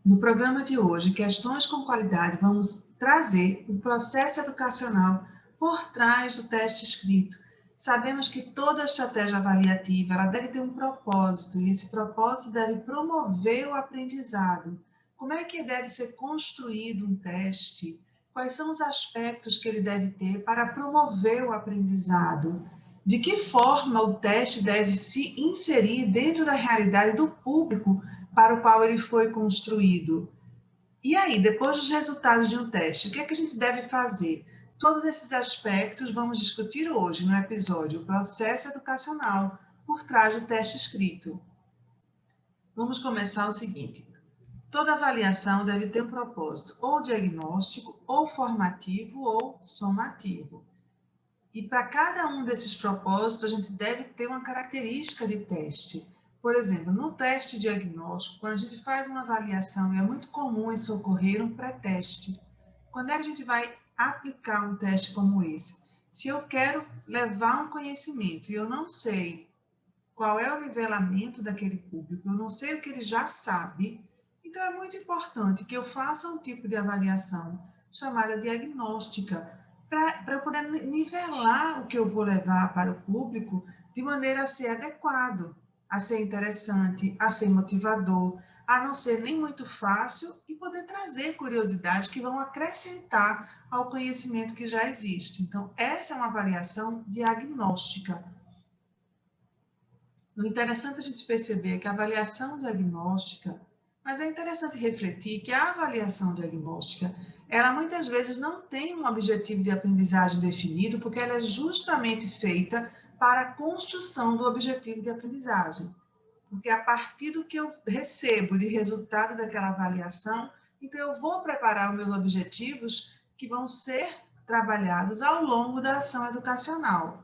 No programa de hoje, Questões com Qualidade, vamos trazer o processo educacional por trás do teste escrito. Sabemos que toda estratégia avaliativa ela deve ter um propósito, e esse propósito deve promover o aprendizado. Como é que deve ser construído um teste? Quais são os aspectos que ele deve ter para promover o aprendizado? De que forma o teste deve se inserir dentro da realidade do público para o qual ele foi construído? E aí, depois dos resultados de um teste, o que é que a gente deve fazer? Todos esses aspectos vamos discutir hoje no episódio O Processo Educacional por trás do teste escrito. Vamos começar o seguinte. Toda avaliação deve ter um propósito ou diagnóstico, ou formativo, ou somativo. E para cada um desses propósitos, a gente deve ter uma característica de teste. Por exemplo, no teste diagnóstico, quando a gente faz uma avaliação, e é muito comum isso ocorrer um pré-teste. Quando é que a gente vai aplicar um teste como esse? Se eu quero levar um conhecimento e eu não sei qual é o nivelamento daquele público, eu não sei o que ele já sabe, então é muito importante que eu faça um tipo de avaliação chamada diagnóstica, para eu poder nivelar o que eu vou levar para o público de maneira a ser adequado, a ser interessante, a ser motivador, a não ser nem muito fácil e poder trazer curiosidades que vão acrescentar ao conhecimento que já existe. Então, essa é uma avaliação diagnóstica. O interessante a gente perceber que a avaliação diagnóstica, mas é interessante refletir que a avaliação diagnóstica, ela muitas vezes não tem um objetivo de aprendizagem definido, porque ela é justamente feita para a construção do objetivo de aprendizagem. Porque a partir do que eu recebo de resultado daquela avaliação, então eu vou preparar os meus objetivos que vão ser trabalhados ao longo da ação educacional.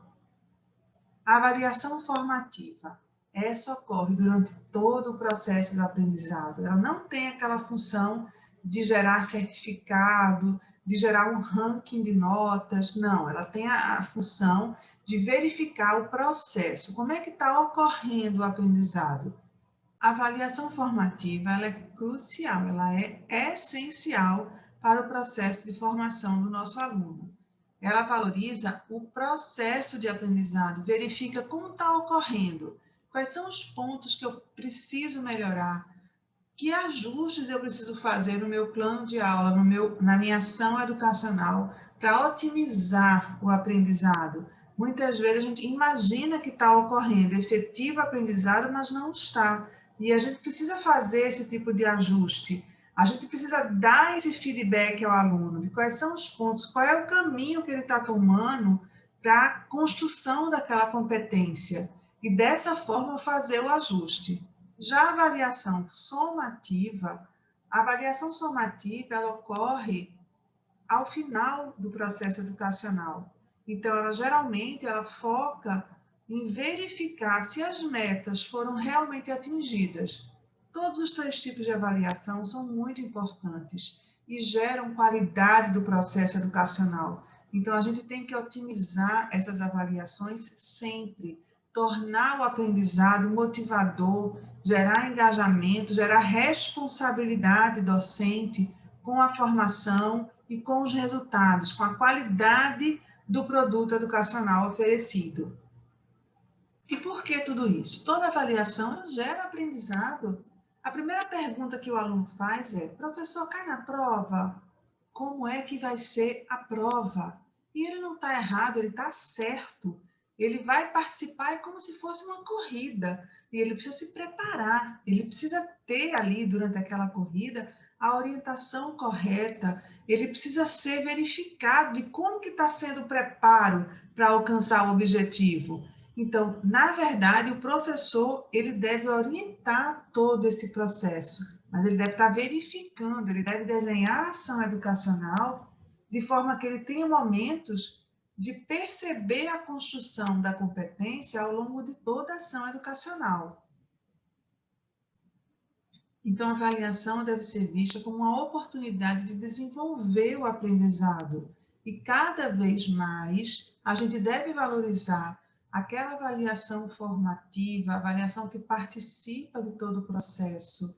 A avaliação formativa, essa ocorre durante todo o processo do aprendizado. Ela não tem aquela função de gerar certificado, de gerar um ranking de notas, não. Ela tem a função de verificar o processo, como é que está ocorrendo o aprendizado. A avaliação formativa, ela é crucial, ela é essencial para o processo de formação do nosso aluno. Ela valoriza o processo de aprendizado, verifica como está ocorrendo, quais são os pontos que eu preciso melhorar, que ajustes eu preciso fazer no meu plano de aula, na minha ação educacional, para otimizar o aprendizado. Muitas vezes a gente imagina que está ocorrendo efetivo aprendizado, mas não está. E a gente precisa fazer esse tipo de ajuste. A gente precisa dar esse feedback ao aluno de quais são os pontos, qual é o caminho que ele está tomando para a construção daquela competência. E dessa forma fazer o ajuste. Já a avaliação somativa ela ocorre ao final do processo educacional. Então, ela foca em verificar se as metas foram realmente atingidas. Todos os três tipos de avaliação são muito importantes e geram qualidade do processo educacional. Então, a gente tem que otimizar essas avaliações sempre, tornar o aprendizado motivador, gerar engajamento, gerar responsabilidade docente com a formação e com os resultados, com a qualidade do produto educacional oferecido. E por que tudo isso? Toda avaliação gera aprendizado. A primeira pergunta que o aluno faz é: professor, cai na prova? Como é que vai ser a prova? E ele não está errado, ele está certo. Ele vai participar como se fosse uma corrida. E ele precisa se preparar, ele precisa ter ali, durante aquela corrida, a orientação correta. Ele precisa ser verificado de como que está sendo o preparo para alcançar o objetivo. Então, na verdade, o professor ele deve orientar todo esse processo, mas ele deve estar verificando, ele deve desenhar a ação educacional de forma que ele tenha momentos de perceber a construção da competência ao longo de toda a ação educacional. Então, a avaliação deve ser vista como uma oportunidade de desenvolver o aprendizado. E cada vez mais a gente deve valorizar aquela avaliação formativa, a avaliação que participa de todo o processo.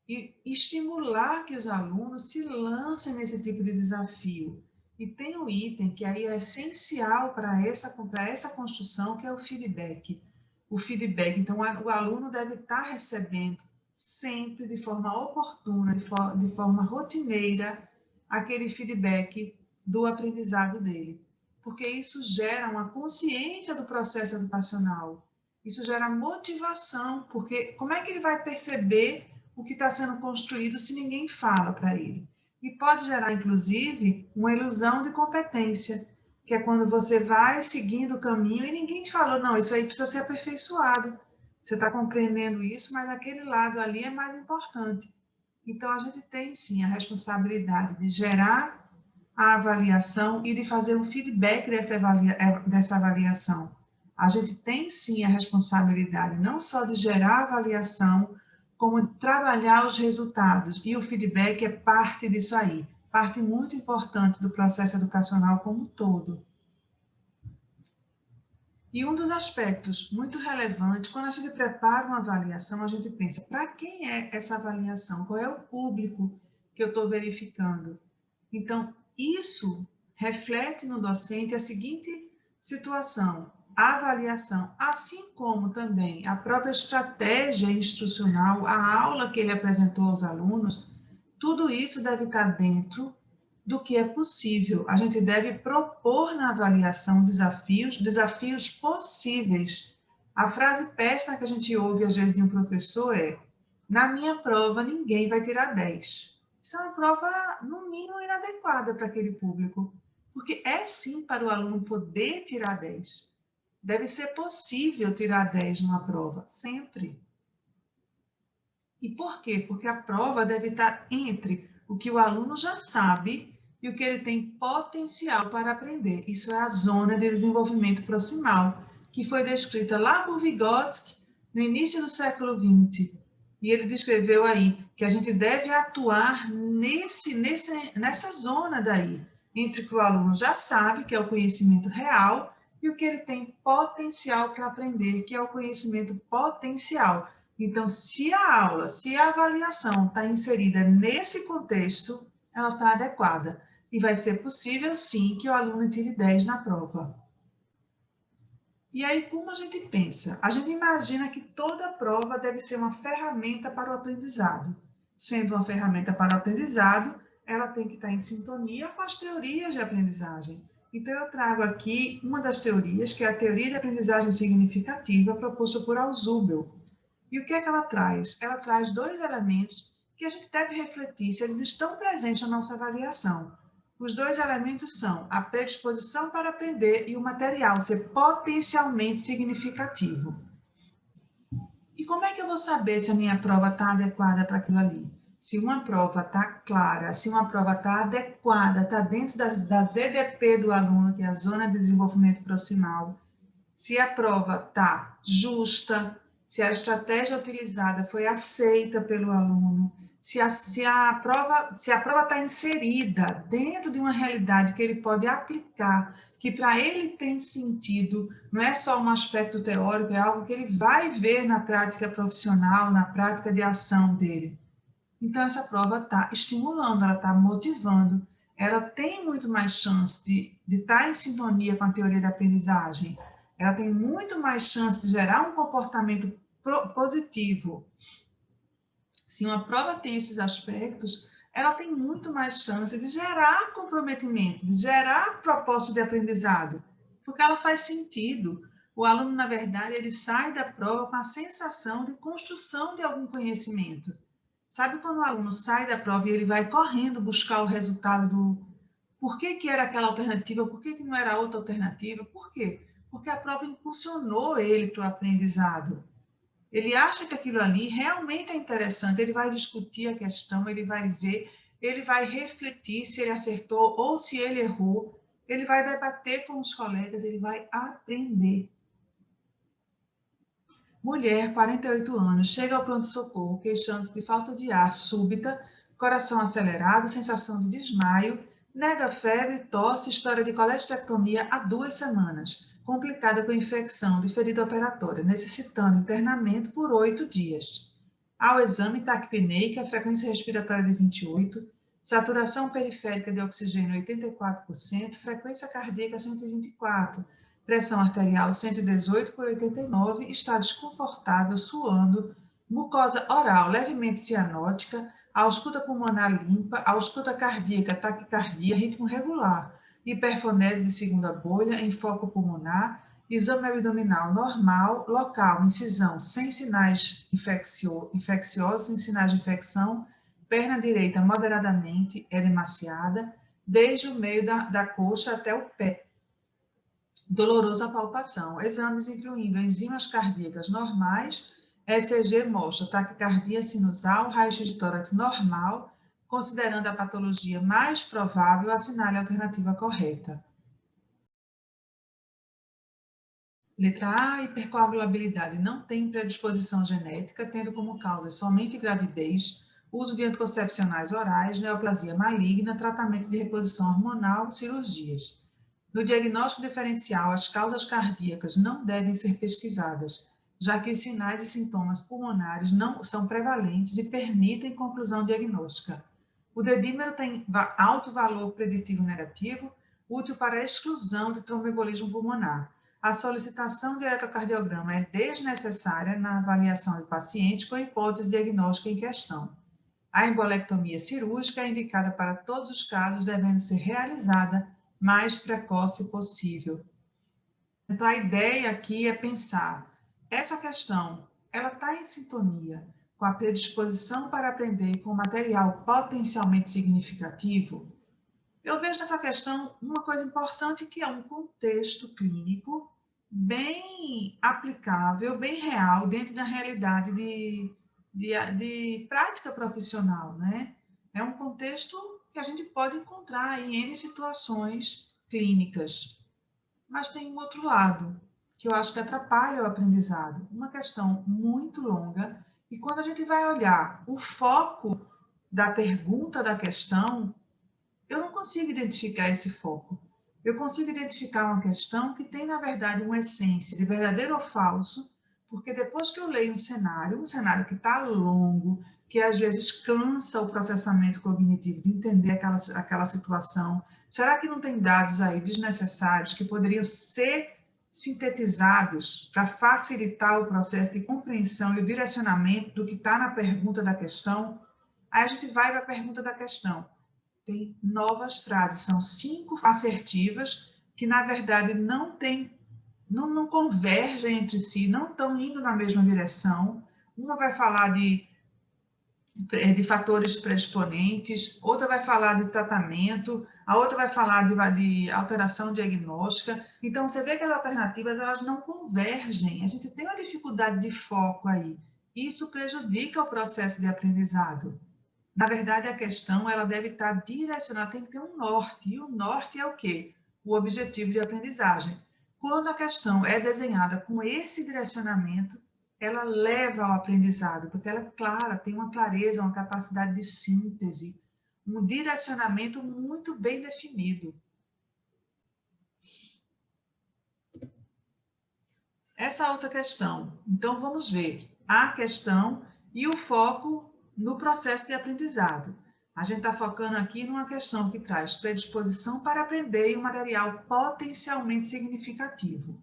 e estimular que os alunos se lancem nesse tipo de desafio. E tem um item que aí é essencial para essa construção, que é o feedback. O feedback, então, o aluno deve estar recebendo sempre, de forma oportuna, de forma rotineira, aquele feedback do aprendizado dele. Porque isso gera uma consciência do processo educacional, isso gera motivação, porque como é que ele vai perceber o que está sendo construído se ninguém fala para ele? E pode gerar, inclusive, uma ilusão de competência, que é quando você vai seguindo o caminho e ninguém te falou, não, isso aí precisa ser aperfeiçoado. Você está compreendendo isso, mas aquele lado ali é mais importante. Então, a gente tem, sim, a responsabilidade de gerar a avaliação e de fazer um feedback dessa avaliação. A gente tem, sim, a responsabilidade não só de gerar a avaliação, como de trabalhar os resultados. E o feedback é parte disso aí, parte muito importante do processo educacional como um todo. E um dos aspectos muito relevantes, quando a gente prepara uma avaliação, a gente pensa, para quem é essa avaliação? Qual é o público que eu estou verificando? Então, isso reflete no docente a seguinte situação: a avaliação, assim como também a própria estratégia instrucional, a aula que ele apresentou aos alunos, tudo isso deve estar dentro do que é possível. A gente deve propor na avaliação desafios possíveis. A frase péssima que a gente ouve às vezes de um professor é: na minha prova ninguém vai tirar 10. Isso é uma prova, no mínimo, inadequada para aquele público, porque é sim para o aluno poder tirar 10. Deve ser possível tirar 10 numa prova, sempre. E por quê? Porque a prova deve estar entre o que o aluno já sabe e o que ele tem potencial para aprender. Isso é a zona de desenvolvimento proximal, que foi descrita lá por Vygotsky no início do século XX. E ele descreveu aí que a gente deve atuar nessa zona daí, entre o que o aluno já sabe, que é o conhecimento real, e o que ele tem potencial para aprender, que é o conhecimento potencial. Então, se a avaliação está inserida nesse contexto, ela está adequada. E vai ser possível, sim, que o aluno tire 10 na prova. E aí, como a gente pensa? A gente imagina que toda prova deve ser uma ferramenta para o aprendizado. Sendo uma ferramenta para o aprendizado, ela tem que estar em sintonia com as teorias de aprendizagem. Então, eu trago aqui uma das teorias, que é a teoria de aprendizagem significativa, proposta por Alzhubel. E o que é que ela traz? Ela traz dois elementos que a gente deve refletir se eles estão presentes na nossa avaliação. Os dois elementos são a predisposição para aprender e o material ser potencialmente significativo. E como é que eu vou saber se a minha prova está adequada para aquilo ali? Se uma prova está clara, se uma prova está adequada, está dentro da ZDP do aluno, que é a Zona de Desenvolvimento Proximal, se a prova está justa, se a estratégia utilizada foi aceita pelo aluno, se a prova está inserida dentro de uma realidade que ele pode aplicar, que para ele tem sentido, não é só um aspecto teórico, é algo que ele vai ver na prática profissional, na prática de ação dele. Então, essa prova está estimulando, ela está motivando, ela tem muito mais chance de estar em sintonia com a teoria da aprendizagem, ela tem muito mais chance de gerar um comportamento positivo. Se uma prova tem esses aspectos, ela tem muito mais chance de gerar comprometimento, de gerar proposta de aprendizado, porque ela faz sentido. O aluno, na verdade, ele sai da prova com a sensação de construção de algum conhecimento. Sabe quando o aluno sai da prova e ele vai correndo buscar o resultado do por que era aquela alternativa, por que não era outra alternativa? Por quê? Porque a prova impulsionou ele para o aprendizado. Ele acha que aquilo ali realmente é interessante, ele vai discutir a questão, ele vai ver, ele vai refletir se ele acertou ou se ele errou, ele vai debater com os colegas, ele vai aprender. Mulher, 48 anos, chega ao pronto-socorro queixando-se de falta de ar súbita, coração acelerado, sensação de desmaio, nega febre, tosse, história de colestectomia há 2 semanas, complicada com infecção de ferida operatória, necessitando internamento por 8 dias. Ao exame taquipneica, frequência respiratória de 28, saturação periférica de oxigênio 84%, frequência cardíaca 124, pressão arterial 118 por 89, está desconfortável, suando, mucosa oral levemente cianótica, ausculta pulmonar limpa, ausculta cardíaca, taquicardia, ritmo regular, hiperfonese de segunda bolha em foco pulmonar, exame abdominal normal, local, incisão sem sinais infecciosos, sem sinais de infecção, perna direita moderadamente edemaciada, desde o meio da coxa até o pé. Dolorosa palpação. Exames incluindo enzimas cardíacas normais, ECG mostra taquicardia sinusal, raio-x de tórax normal, considerando a patologia mais provável, assinale a alternativa correta. Letra A, hipercoagulabilidade não tem predisposição genética, tendo como causa somente gravidez, uso de anticoncepcionais orais, neoplasia maligna, tratamento de reposição hormonal e cirurgias. No diagnóstico diferencial, as causas cardíacas não devem ser pesquisadas, já que os sinais e sintomas pulmonares não são prevalentes e permitem conclusão diagnóstica. O dedímero tem alto valor preditivo negativo, útil para a exclusão de tromboembolismo pulmonar. A solicitação de eletrocardiograma é desnecessária na avaliação do paciente com a hipótese diagnóstica em questão. A embolectomia cirúrgica é indicada para todos os casos, devendo ser realizada mais precoce possível. Então, a ideia aqui é pensar, essa questão, ela está em sintonia com a predisposição para aprender com material potencialmente significativo? Eu vejo nessa questão uma coisa importante, que é um contexto clínico bem aplicável, bem real, dentro da realidade de prática profissional, né? É um contexto que a gente pode encontrar em N situações clínicas. Mas tem um outro lado, que eu acho que atrapalha o aprendizado. Uma questão muito longa, e quando a gente vai olhar o foco da pergunta da questão, eu não consigo identificar esse foco. Eu consigo identificar uma questão que tem, na verdade, uma essência de verdadeiro ou falso, porque depois que eu leio um cenário que está longo, que às vezes cansa o processamento cognitivo de entender aquela situação, será que não tem dados aí desnecessários que poderiam ser sintetizados para facilitar o processo de compreensão e o direcionamento do que está na pergunta da questão? Aí a gente vai para a pergunta da questão. Tem novas frases, são 5 assertivas que, na verdade, não convergem entre si, não estão indo na mesma direção. Uma vai falar de fatores predisponentes, outra vai falar de tratamento, a outra vai falar de alteração diagnóstica. Então, você vê que as alternativas elas não convergem, a gente tem uma dificuldade de foco aí. Isso prejudica o processo de aprendizado. Na verdade, a questão ela deve estar direcionada, tem que ter um norte. E o norte é o quê? O objetivo de aprendizagem. Quando a questão é desenhada com esse direcionamento, ela leva ao aprendizado, porque ela é clara, tem uma clareza, uma capacidade de síntese, um direcionamento muito bem definido. Essa outra questão. Então, vamos ver a questão e o foco no processo de aprendizado. A gente está focando aqui numa questão que traz predisposição para aprender e um material potencialmente significativo.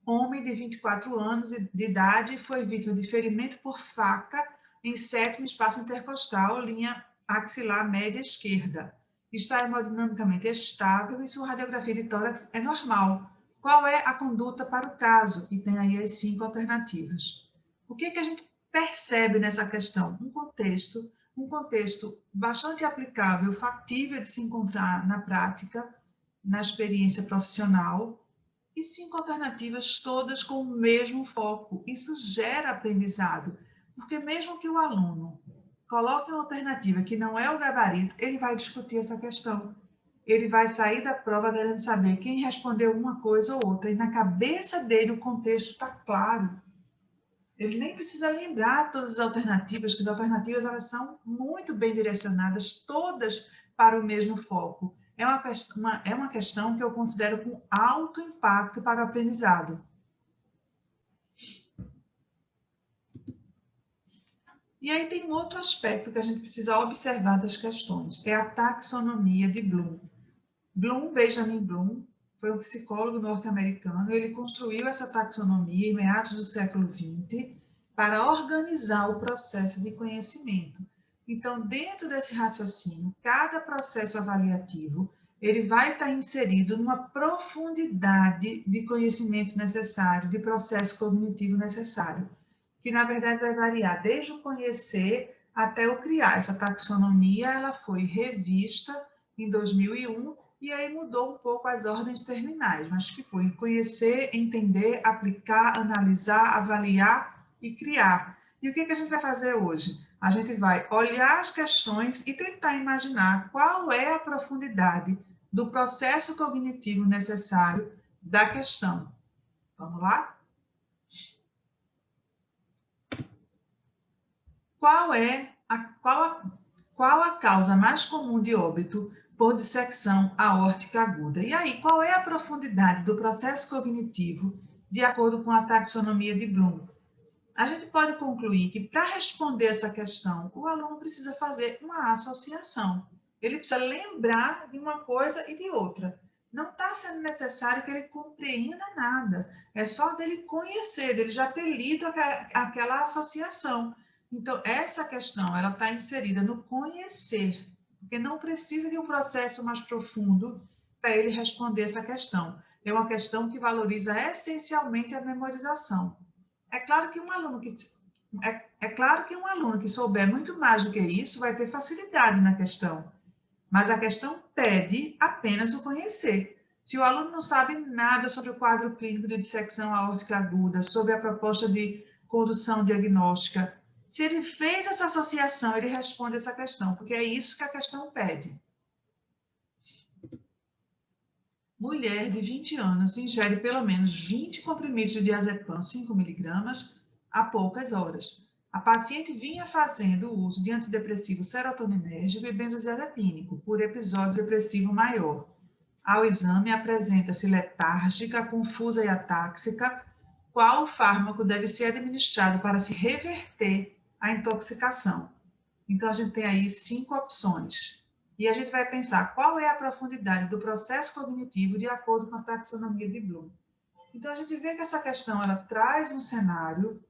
Homem de 24 anos de idade foi vítima de ferimento por faca em 7º espaço intercostal, linha axilar média esquerda. Está hemodinamicamente estável e sua radiografia de tórax é normal. Qual é a conduta para o caso? E tem aí as 5 alternativas. O que a gente percebe nessa questão? Um contexto bastante aplicável, factível de se encontrar na prática, na experiência profissional, e 5 alternativas todas com o mesmo foco. Isso gera aprendizado, porque mesmo que o aluno coloque uma alternativa que não é o gabarito, ele vai discutir essa questão. Ele vai sair da prova querendo saber quem respondeu uma coisa ou outra, e na cabeça dele o contexto está claro. Ele nem precisa lembrar todas as alternativas, porque as alternativas elas são muito bem direcionadas, todas para o mesmo foco. É uma questão que eu considero com alto impacto para o aprendizado. E aí tem um outro aspecto que a gente precisa observar das questões, é a taxonomia de Bloom. Benjamin Bloom, foi um psicólogo norte-americano, ele construiu essa taxonomia em meados do século XX para organizar o processo de conhecimento. Então, dentro desse raciocínio, cada processo avaliativo, ele vai estar inserido numa profundidade de conhecimento necessário, de processo cognitivo necessário, que na verdade vai variar desde o conhecer até o criar. Essa taxonomia ela foi revista em 2001 e aí mudou um pouco as ordens terminais, mas ficou em conhecer, entender, aplicar, analisar, avaliar e criar. E o que a gente vai fazer hoje? A gente vai olhar as questões e tentar imaginar qual é a profundidade do processo cognitivo necessário da questão. Vamos lá? Qual a causa mais comum de óbito por dissecção aórtica aguda? E aí, qual é a profundidade do processo cognitivo de acordo com a taxonomia de Bloom? A gente pode concluir que para responder essa questão, o aluno precisa fazer uma associação. Ele precisa lembrar de uma coisa e de outra. Não está sendo necessário que ele compreenda nada. É só dele conhecer, dele já ter lido aquela associação. Então, essa questão ela está inserida no conhecer, porque não precisa de um processo mais profundo para ele responder essa questão. É uma questão que valoriza essencialmente a memorização. É claro que um aluno que souber muito mais do que isso vai ter facilidade na questão, mas a questão pede apenas o conhecer. Se o aluno não sabe nada sobre o quadro clínico de dissecção aórtica aguda, sobre a proposta de condução diagnóstica, se ele fez essa associação, ele responde essa questão, porque é isso que a questão pede. Mulher de 20 anos ingere pelo menos 20 comprimidos de diazepam 5 mg há poucas horas. A paciente vinha fazendo o uso de antidepressivo serotoninérgico e benzodiazepínico por episódio depressivo maior. Ao exame, apresenta-se letárgica, confusa e atáxica. Qual fármaco deve ser administrado para se reverter a intoxicação? Então, a gente tem aí 5 opções. E a gente vai pensar qual é a profundidade do processo cognitivo de acordo com a taxonomia de Bloom. Então, a gente vê que essa questão ela traz um cenário.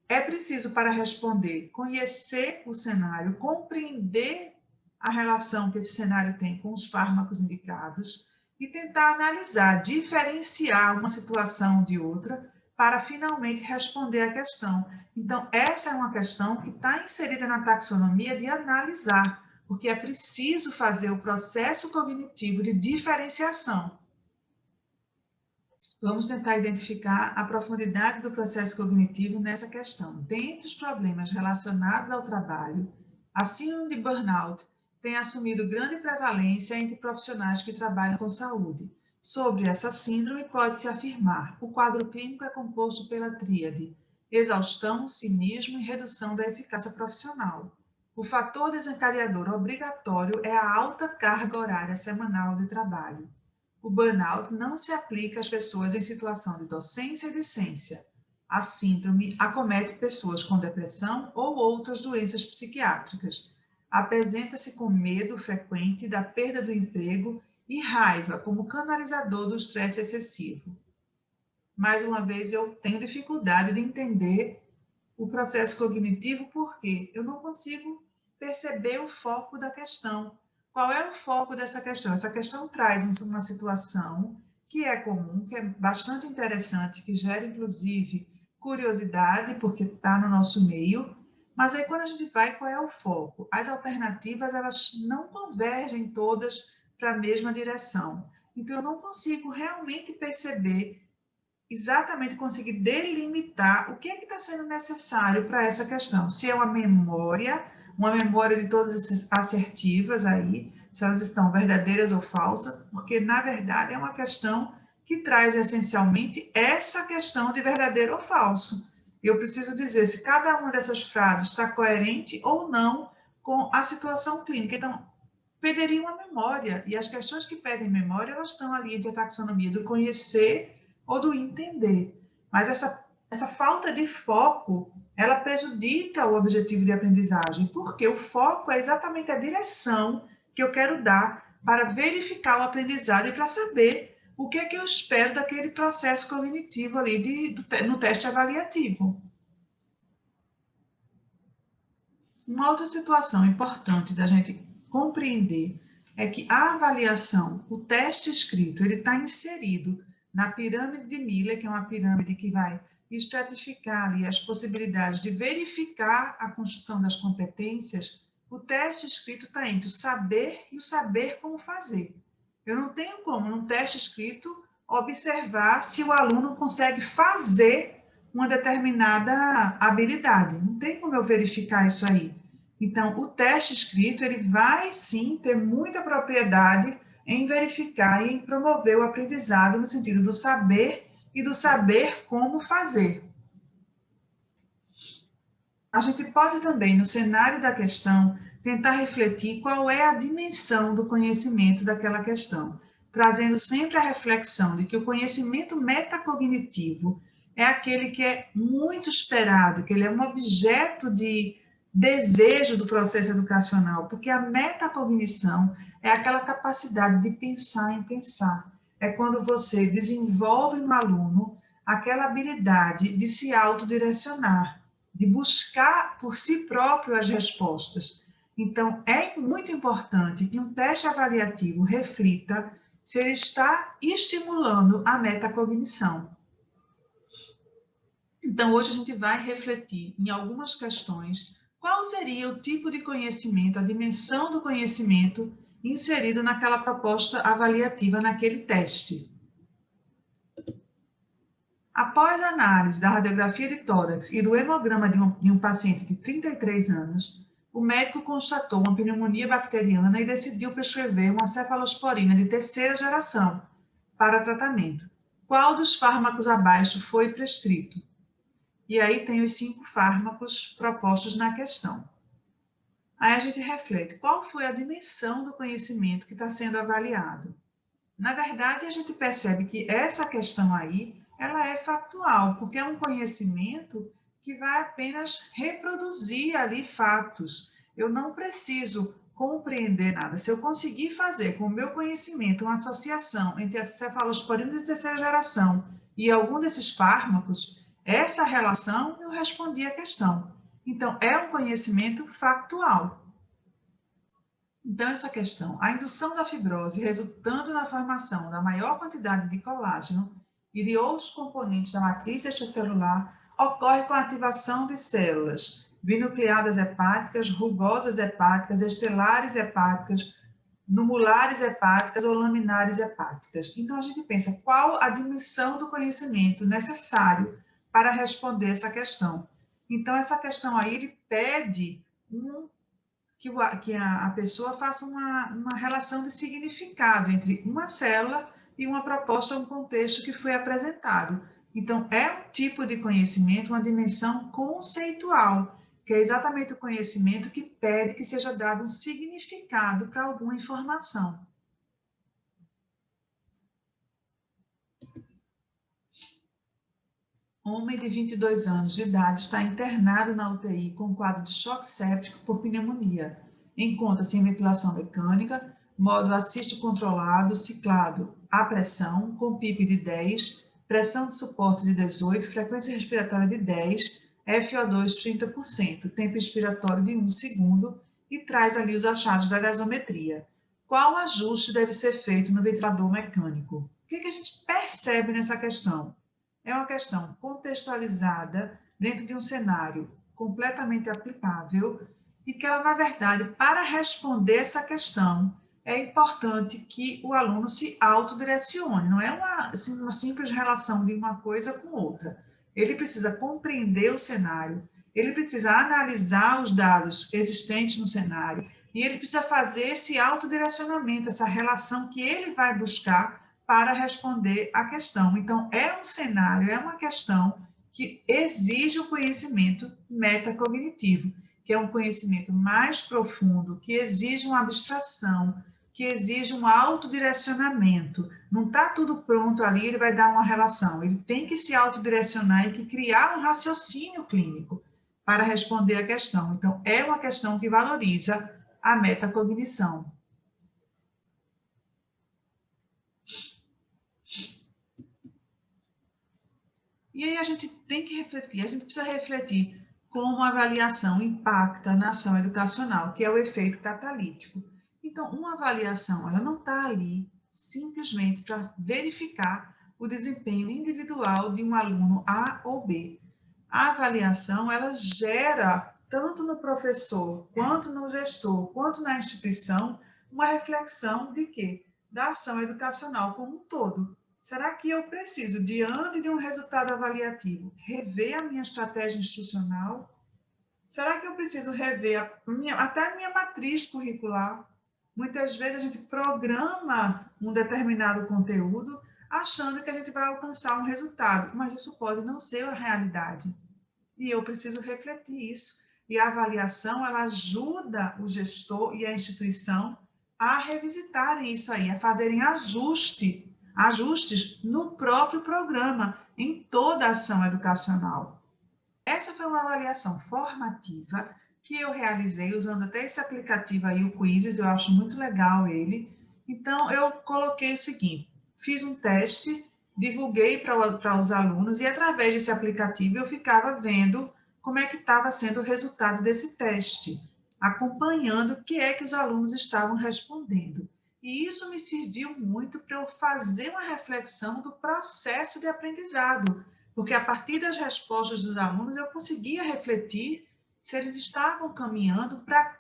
É preciso, para responder, conhecer o cenário, compreender a relação que esse cenário tem com os fármacos indicados e tentar analisar, diferenciar uma situação de outra para finalmente responder à questão. Então, essa é uma questão que está inserida na taxonomia de analisar, porque é preciso fazer o processo cognitivo de diferenciação. Vamos tentar identificar a profundidade do processo cognitivo nessa questão. Dentre os problemas relacionados ao trabalho, a síndrome de burnout tem assumido grande prevalência entre profissionais que trabalham com saúde. Sobre essa síndrome, pode-se afirmar: o quadro clínico é composto pela tríade exaustão, cinismo e redução da eficácia profissional. O fator desencadeador obrigatório é a alta carga horária semanal de trabalho. O burnout não se aplica às pessoas em situação de docência e discência. A síndrome acomete pessoas com depressão ou outras doenças psiquiátricas. Apresenta-se com medo frequente da perda do emprego e raiva como canalizador do estresse excessivo. Mais uma vez, eu tenho dificuldade de entender o processo cognitivo porque eu não consigo perceber o foco da questão. Qual é o foco dessa questão? Essa questão traz uma situação que é comum, que é bastante interessante, que gera, inclusive, curiosidade, porque está no nosso meio, mas aí quando a gente vai, qual é o foco? As alternativas, elas não convergem todas para a mesma direção. Então, eu não consigo realmente perceber, exatamente conseguir delimitar o que é que está sendo necessário para essa questão. Se é uma memória de todas essas assertivas aí, se elas estão verdadeiras ou falsas, porque, na verdade, é uma questão que traz, essencialmente, essa questão de verdadeiro ou falso. Eu preciso dizer se cada uma dessas frases está coerente ou não com a situação clínica. Então, pediria uma memória, e as questões que pedem memória, elas estão ali entre a taxonomia do conhecer ou do entender. Mas essa falta de foco ela prejudica o objetivo de aprendizagem, porque o foco é exatamente a direção que eu quero dar para verificar o aprendizado e para saber o que é que eu espero daquele processo cognitivo ali no teste avaliativo. Uma outra situação importante da gente compreender é que a avaliação, o teste escrito, ele está inserido na pirâmide de Miller, que é uma pirâmide que vai estratificar ali as possibilidades de verificar a construção das competências. O teste escrito está entre o saber e o saber como fazer. Eu não tenho como, num teste escrito, observar se o aluno consegue fazer uma determinada habilidade. Não tem como eu verificar isso aí. Então, o teste escrito, ele vai sim ter muita propriedade em verificar e em promover o aprendizado no sentido do saber e do saber como fazer. A gente pode também, no cenário da questão, tentar refletir qual é a dimensão do conhecimento daquela questão, trazendo sempre a reflexão de que o conhecimento metacognitivo é aquele que é muito esperado, que ele é um objeto de desejo do processo educacional, porque a metacognição é aquela capacidade de pensar em pensar. É quando você desenvolve no aluno aquela habilidade de se autodirecionar, de buscar por si próprio as respostas. Então, é muito importante que um teste avaliativo reflita se ele está estimulando a metacognição. Então, hoje a gente vai refletir em algumas questões qual seria o tipo de conhecimento, a dimensão do conhecimento inserido naquela proposta avaliativa, naquele teste. Após a análise da radiografia de tórax e do hemograma de um paciente de 33 anos, o médico constatou uma pneumonia bacteriana e decidiu prescrever uma cefalosporina de terceira geração para tratamento. Qual dos fármacos abaixo foi prescrito? E aí tem os 5 fármacos propostos na questão. Aí a gente reflete, qual foi a dimensão do conhecimento que está sendo avaliado? Na verdade, a gente percebe que essa questão aí, ela é factual, porque é um conhecimento que vai apenas reproduzir ali fatos. Eu não preciso compreender nada. Se eu conseguir fazer com o meu conhecimento uma associação entre a cefalosporina de terceira geração e algum desses fármacos, essa relação eu respondi a questão. Então, é um conhecimento factual. Então, essa questão, a indução da fibrose resultando na formação da maior quantidade de colágeno e de outros componentes da matriz extracelular ocorre com a ativação de células binucleadas hepáticas, rugosas hepáticas, estelares hepáticas, numulares hepáticas ou laminares hepáticas. Então, a gente pensa qual a dimensão do conhecimento necessário para responder essa questão. Então, essa questão aí, ele pede que a pessoa faça uma relação de significado entre uma célula e uma proposta, um contexto que foi apresentado. Então, é um tipo de conhecimento, uma dimensão conceitual, que é exatamente o conhecimento que pede que seja dado um significado para alguma informação. Homem de 22 anos de idade está internado na UTI com quadro de choque séptico por pneumonia. Encontra-se em ventilação mecânica, modo assísteo controlado, ciclado à pressão, com PIP de 10, pressão de suporte de 18, frequência respiratória de 10, FO2 30%, tempo expiratório de 1 segundo e traz ali os achados da gasometria. Qual ajuste deve ser feito no ventilador mecânico? O que a gente percebe nessa questão? É uma questão contextualizada dentro de um cenário completamente aplicável e que ela, na verdade, para responder essa questão, é importante que o aluno se autodirecione, não é uma simples relação de uma coisa com outra. Ele precisa compreender o cenário, ele precisa analisar os dados existentes no cenário e ele precisa fazer esse autodirecionamento, essa relação que ele vai buscar para responder a questão. Então, é um cenário, é uma questão que exige o conhecimento metacognitivo, que é um conhecimento mais profundo, que exige uma abstração, que exige um autodirecionamento. Não está tudo pronto ali, ele vai dar uma relação. Ele tem que se autodirecionar e que criar um raciocínio clínico. para responder a questão. Então, é uma questão que valoriza a metacognição. E aí a gente tem que refletir, a gente precisa refletir como a avaliação impacta na ação educacional, que é o efeito catalítico. Então, uma avaliação, ela não está ali simplesmente para verificar o desempenho individual de um aluno A ou B. A avaliação, ela gera, tanto no professor, quanto no gestor, quanto na instituição, uma reflexão de quê? Da ação educacional como um todo. Será que eu preciso, diante de um resultado avaliativo, rever a minha estratégia instrucional? Será que eu preciso rever até a minha matriz curricular? Muitas vezes a gente programa um determinado conteúdo achando que a gente vai alcançar um resultado, mas isso pode não ser a realidade. E eu preciso refletir isso. E a avaliação, ela ajuda o gestor e a instituição a revisitarem isso aí, a fazerem ajustes no próprio programa, em toda a ação educacional. Essa foi uma avaliação formativa que eu realizei usando até esse aplicativo aí, o Quizzes, eu acho muito legal ele. Então, eu coloquei o seguinte, fiz um teste, divulguei para os alunos e através desse aplicativo eu ficava vendo como é que estava sendo o resultado desse teste, acompanhando o que é que os alunos estavam respondendo. E isso me serviu muito para eu fazer uma reflexão do processo de aprendizado, porque a partir das respostas dos alunos eu conseguia refletir se eles estavam caminhando para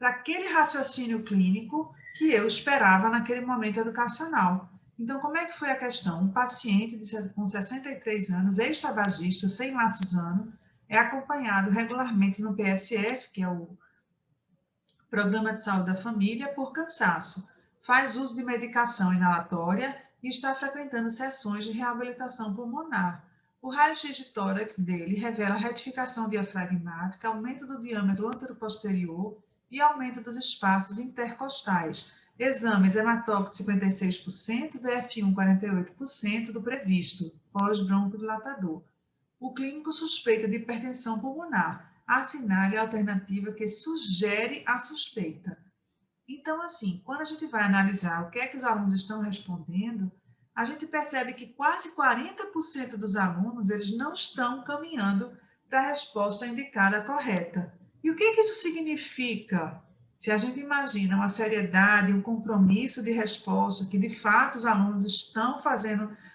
aquele raciocínio clínico que eu esperava naquele momento educacional. Então, como é que foi a questão? Um paciente com 63 anos, ex-tabagista, sem laços-ano, é acompanhado regularmente no PSF, que é o Programa de Saúde da Família, por cansaço. Faz uso de medicação inalatória e está frequentando sessões de reabilitação pulmonar. O raio-x de tórax dele revela retificação diafragmática, aumento do diâmetro anteroposterior e aumento dos espaços intercostais. Exames hematócrito 56%, VF1 48% do previsto, pós-broncodilatador. O clínico suspeita de hipertensão pulmonar. Assinale a alternativa que sugere a suspeita. Então, assim, quando a gente vai analisar o que é que os alunos estão respondendo, a gente percebe que quase 40% dos alunos, eles não estão caminhando para a resposta indicada correta. E o que é que isso significa? Se a gente imagina uma seriedade, um compromisso de resposta, que de fato os alunos estão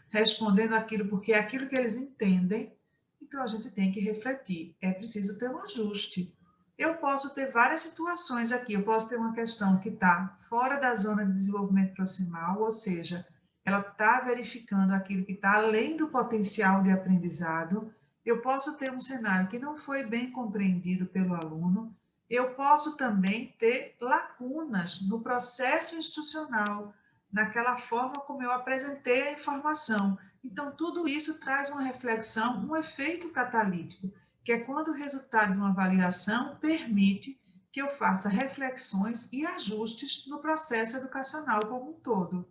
respondendo aquilo porque é aquilo que eles entendem, então a gente tem que refletir. É preciso ter um ajuste. Eu posso ter várias situações aqui. Eu posso ter uma questão que está fora da zona de desenvolvimento proximal, ou seja, ela está verificando aquilo que está além do potencial de aprendizado. Eu posso ter um cenário que não foi bem compreendido pelo aluno. Eu posso também ter lacunas no processo instrucional, naquela forma como eu apresentei a informação. Então, tudo isso traz uma reflexão, um efeito catalítico, que é quando o resultado de uma avaliação permite que eu faça reflexões e ajustes no processo educacional como um todo.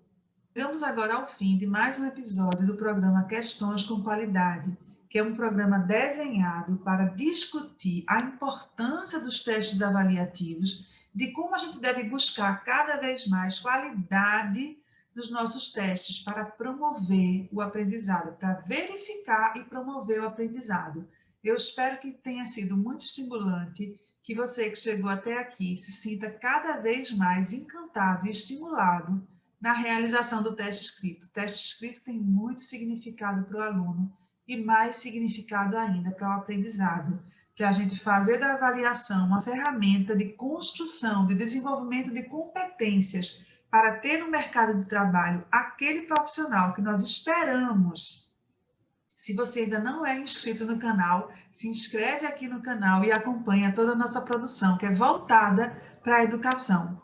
Chegamos agora ao fim de mais um episódio do programa Questões com Qualidade, que é um programa desenhado para discutir a importância dos testes avaliativos, de como a gente deve buscar cada vez mais qualidade dos nossos testes para promover o aprendizado, para verificar e promover o aprendizado. Eu espero que tenha sido muito estimulante, que você que chegou até aqui se sinta cada vez mais encantado e estimulado na realização do teste escrito. O teste escrito tem muito significado para o aluno e mais significado ainda para o aprendizado, que a gente fazer da avaliação uma ferramenta de construção, de desenvolvimento de competências para ter no mercado de trabalho aquele profissional que nós esperamos. Se você ainda não é inscrito no canal, se inscreve aqui no canal e acompanha toda a nossa produção, que é voltada para a educação.